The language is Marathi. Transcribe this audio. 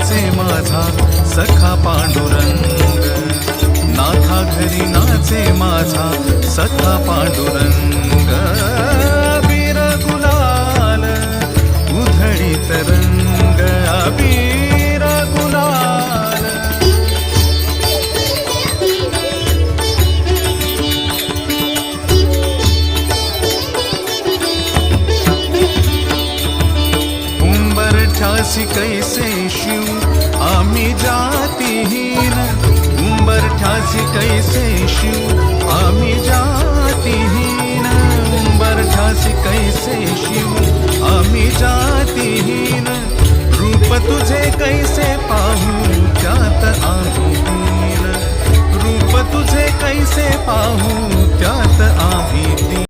नाचे माझा सखा पांडुरंग, नाथा घरी नाचे माझा सखा पांडुरंग. अबीर गुलाल उधळीत रंग, अबीर गुलाल. उंबरठ्यासी कैसे शिव आम्ही जातीहीन, उंबरठ्यासी कैसे शिव आम्ही जातीहीन, उंबरठ्यासी कैसे शिव आम्ही जातीहीन. रूप तुझे कैसे पाहू त्यात आम्ही दीन, रूप तुझे कैसे पाहू